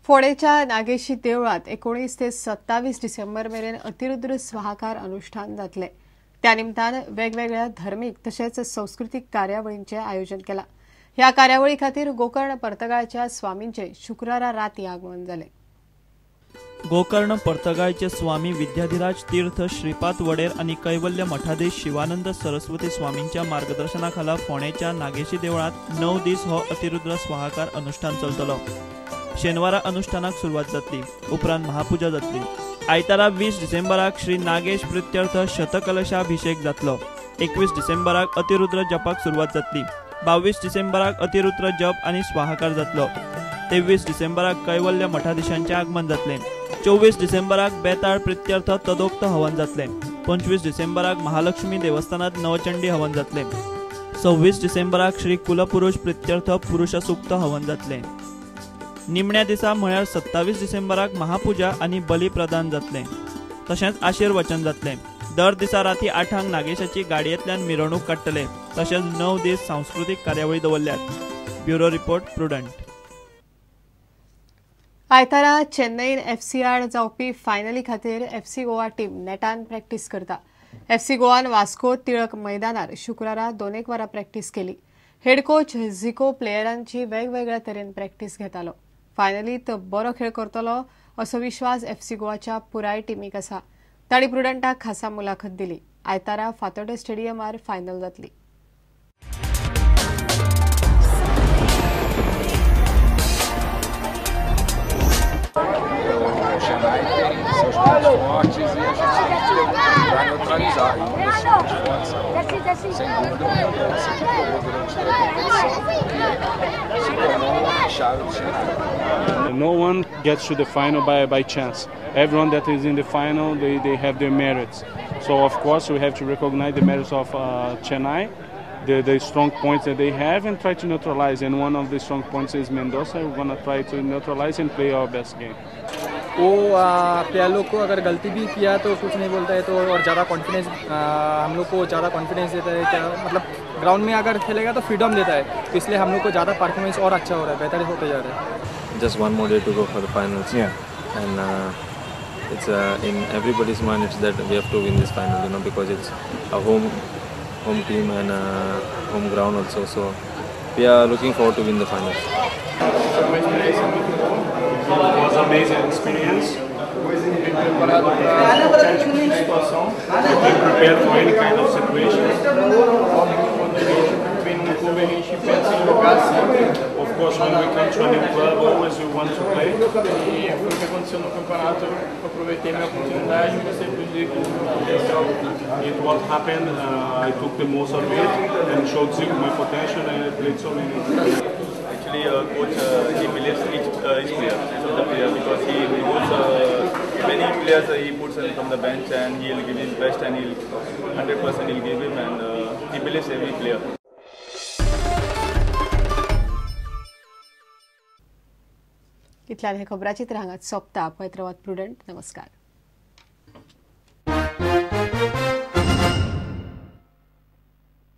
फोंडेच्या नागेशी देवळात 19 ते 27 डिसेंबर मेरेन अतिरुद्र स्वाहाकार अनुष्ठान जातले। त्या निमतान वेगवेगळ्या धार्मिक तसेच सांस्कृतिक कार्यावळींचे आयोजन केला। ह्या कार्यावळी खातीर गोकर्ण पर्तगाळच्या स्वामींचे शुक्रारा राती आगमन जाले। गोकर्ण पर्तगाळचे स्वामी विद्याधिराज तीर्थ श्रीपाद वडेर आणि कैवल्य मठाधीश शिवानंद सरस्वती स्वामींच्या मार्गदर्शनाखाला फोंडेच्या नागेशी देवळात 9 दीस हो अतिरुद्र स्वाहाकार अनुष्ठान चलतलो। शेनवारा अनुष्ठानाक सुरवात जातली, उपरांत महापूजा जातली। आयतारा 20 डिसेंबराक श्री नागेश प्रित्यर्थ शतकलशाभिषेक जातलो। 21 डिसेंबराक अतिरुद्र जपाक सुरवात जातली। 22 डिसेंबराक अतिरुद्र जप आणि स्वाहाकार जातलो। 23 डिसेंबराक कैवल्य मठाधीशांचे आगमन जातले। 24 डिसेंबराक बेताळ प्रित्यर्थ तदोक्त हवन जातले। 25 डिसेंबराक महालक्ष्मी देवस्थानात नवचंडी हवन जातले। 26 डिसेंबराक श्री कुलपुरुष प्रित्यर्थ पुरुष सूक्त हवन जातले। निमण्या दिसा म्हळ्यार 27 डिसेंबराक महापूजा आणि बली प्रदान जातले। तशेंच आशीर्वचन जातले। दर दिसा राती 8 नागेशाची गाडयेंतल्यान मिरवणूक काडटले। तशेंच 9 दीस सांस्कृतिक कार्यावळी दवरल्यात। Bureau report prudent. आयतारा चेन्नईन एफसी आड जावपी फायनली खातीर एफसी गोवा टीम नेटान प्रॅक्टीस करता। एफसी गोवान वास्को टिळक मैदानार शुक्रारा 2 वरां प्रॅक्टीस केली। हेड कोच झिको प्लेयरांची वेगवेगळ्या तरेन प्रॅक्टीस घेतालो। फायनलीत बरो खेळ करतलो असो विश्वास एफसी गोवाच्या पुराय टीमीक आसा। ताणी प्रुडंटाक खासा मुलाखत दिली। आयतारा फातोर्डे स्टेडियमार फायनल जातली। fortes e a gente vai neutralizar sem dúvida essa que jogou durante toda a competição, porque se tornou uma chave do time. No one gets to the final by chance. Everyone that is in the final, they have their merits. So of course we have to recognize the merits of Chennai, the strong points that they have, and try to neutralize. And one of the strong points is Mendoza. We're going to try to neutralize and play our best game. वो player लोग को अगर गलती भी KIA तो कुछ नहीं बोलता है, तो और ज़्यादा कॉन्फिडेंस हम लोग को ज़्यादा कॉन्फिडेंस देता है। क्या मतलब ग्राउंड में अगर खेलेगा तो फ्रीडम देता है, तो इसलिए हम लोग को ज़्यादा परफॉर्मेंस और अच्छा हो रहा है, बेहतर होते जा रहा है। Just one more day to go for the finals. Yeah. And it's in everybody's mind it's that we have to win this final, you know, because it's a home team and home ground also. So we are looking forward to win the finals. It was an amazing experience. Being prepared for any kind of situation. Of course, when we come to a new club, always we want to play. E foi o que aconteceu no campeonato. Eu aproveitei minha oportunidade e gostei do potencial. It what happened. I took the most of it and showed my potential, and I played so many. Actually, coach he believes each player because he puts many players he puts from the bench and he'll give his best and he'll 100% he'll give him and he believes every player. इतल्यान हे खबराचित्र हांगाच सोंपता। पळयत रावात prudent. नमस्कार।